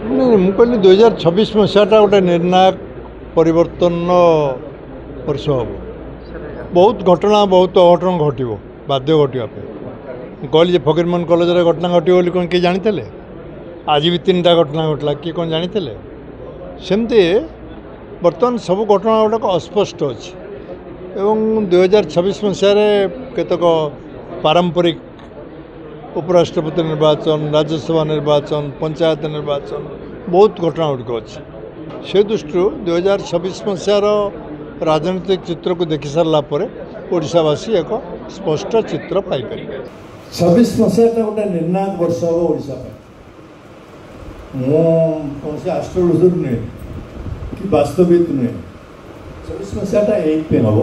नहीं मुझे कहली 2026 मसीहाटा गोटे निर्णायक परिवर्तन वर्ष हम बहुत घटना बहुत अघटन घट बाध्य घटापी कहली फकीरमोहन कॉलेज घटना घटे बोली कौन किए जानी आज भी 3टा घटना घटला किए कौन जानी सेमती बर्तमान सब घटना गुड़ाक अस्पष्ट अच्छी एवं 2026 मसीह केतक पारंपरिक उपराष्ट्रपति निर्वाचन राज्यसभा निर्वाचन पंचायत निर्वाचन बहुत घटना गुड़िक अच्छी से दृष्टि 2026 मसीहार राजनीतिक चित्र को देखि सारा ओडिशावासी एक स्पष्ट चित्र पाइपर 26 मसीहा गोटे निर्णायक वर्ष हम ओडिशा कौन से एस्ट्रोलॉजर नुहे कि वास्तविक नुहे 26 मसीहाटा ये हम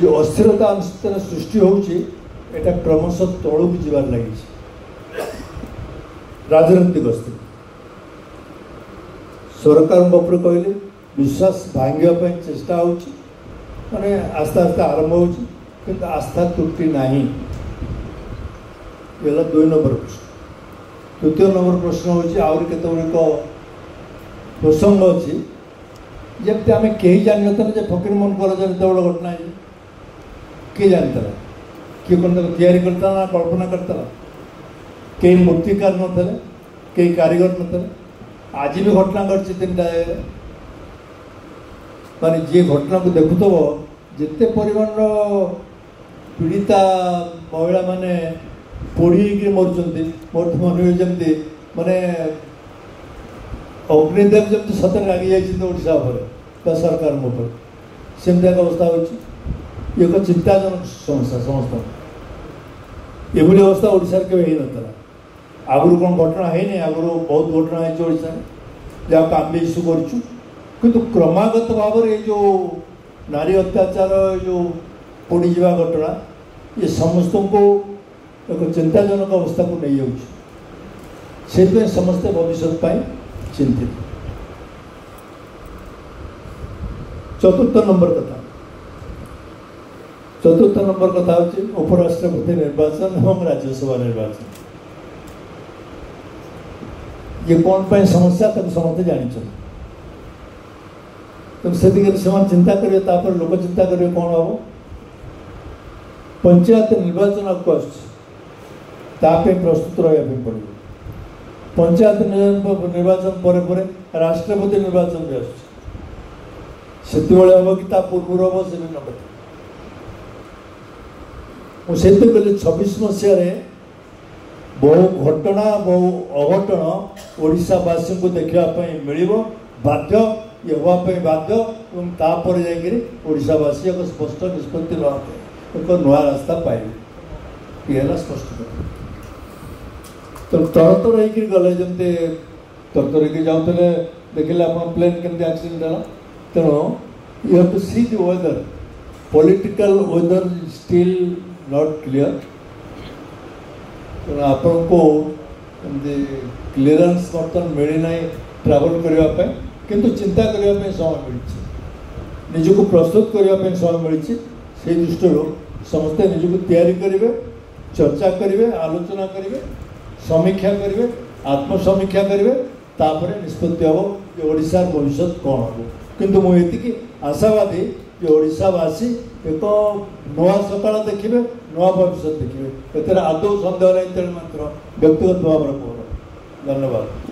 जो अस्थिरता सृष्टि होची एटा क्रमशः तौक जीवार लगी राजनीतिक अस्थिर सरकार बापर कहले विश्वास भांगापी चेष्टा होने आस्ते आस्ते आरंभ हो आस्था त्रुटि नहीं ये 2 नंबर प्रश्न। तृतीय नंबर प्रश्न हूँ आहरी केतक प्रसंग अच्छी जमी आम कहीं जान फकीरमोहन कॉलेज जो घटना किए जानता किए कौन तैयारी करता ना कल्पना करता कई मूर्तिकार न कई कारीगर न आज भी घटना घटी 3टा जगह माने जी घटना को देखुव जिते परिमाण पीड़िता महिला माने पोड़ी मरुंच मोर मन हुए जमी माने अग्निदेव जमी सतरे लगी जाइए ओडिशा सरकार सेमती एक अवस्था हो एक चिंताजनक समस्या समस्त एभली अवस्था ओडिशा के नाला आगु कौन घटना है आगु बहुत घटना है ओडिशा जहाँ आम भी इश्यू करूँ किंतु क्रमागत भाव में जो नारी अत्याचार जो पोड़ी जावा घटना ये समस्त को एक चिंताजनक अवस्था को नहीं जाऊँ समस्ते भविष्य चिंतित। चतुर्थ नंबर कथा हूँ उपराष्ट्रपति निर्वाचन और राज्यसभा निर्वाचन ये कौन पर समस्या तक समस्ते जानी तो से चिंता करेंगे लोक चिंता करेंगे कौन हम पंचायत निर्वाचन आपको आसपे प्रस्तुत रहा पड़ो पंचायत निर्वाचन पर राष्ट्रपति निर्वाचन भी आसे हम कि पूर्व हम से नंबर मुझे कहली 26 मसीह बहु घटना बहु अघटन ओडिशावासी को देखापी मिल बाध्य ये हाँपाई बाध्य और जाशावासी एक स्पष्ट निष्पत्ति एक नुआ रास्ता पाइबे ये स्पष्ट तो तरतर होकर गले जमी तरतर होकर जाते देखिले आप प्लेन केमती एक्सीडेंट है तेणु you have to see the weather political weather still not clear तेणु आपण को क्लीयरेंस बर्तमान मिलना ट्रावेल करने किंतु चिंता करने समय मिली निजक प्रस्तुत करने समय मिली से दृष्टि समस्ते निजक तैयारी करेंगे चर्चा करेंगे आलोचना करेंगे समीक्षा करेंगे आत्मसमीक्षा करेंगे तापर निष्पत्ति हम कि ओडिशार भविष्य कौन हम किंतु मुझे आशावादी कि ओडिशावासी एक नुआ सकाल देखिए नुआ भविष्य देखिए एते आदौ सन्देह नहीं तेणु मात्र व्यक्तिगत भाव में धन्यवाद।